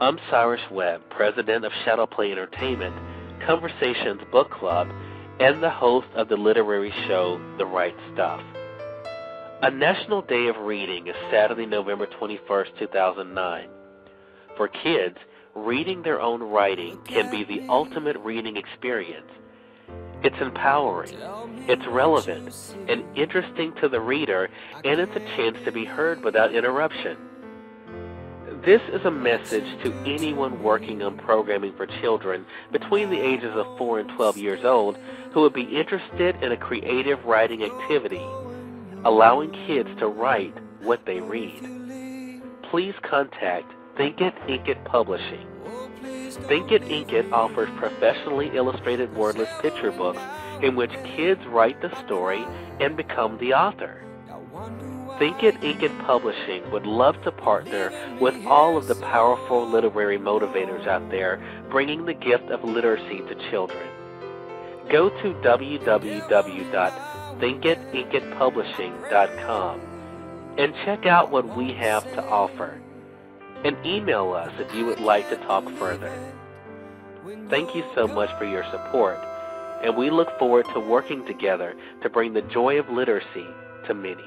I'm Cyrus Webb, president of Shadowplay Entertainment, Conversations Book Club, and the host of the literary show, The Right Stuff. A National Day of Reading is Saturday, November 21st, 2009. For kids, reading their own writing can be the ultimate reading experience. It's empowering, it's relevant, and interesting to the reader, and it's a chance to be heard without interruption. This is a message to anyone working on programming for children between the ages of 4 and 12 years old who would be interested in a creative writing activity, allowing kids to write what they read. Please contact Think It, Ink It Publishing. Think It, Ink It offers professionally illustrated wordless picture books in which kids write the story and become the author. Think It, Ink It Publishing would love to partner with all of the powerful literary motivators out there bringing the gift of literacy to children. Go to www.thinkitinkittpublishing.com and check out what we have to offer. And email us if you would like to talk further. Thank you so much for your support, and we look forward to working together to bring the joy of literacy to many.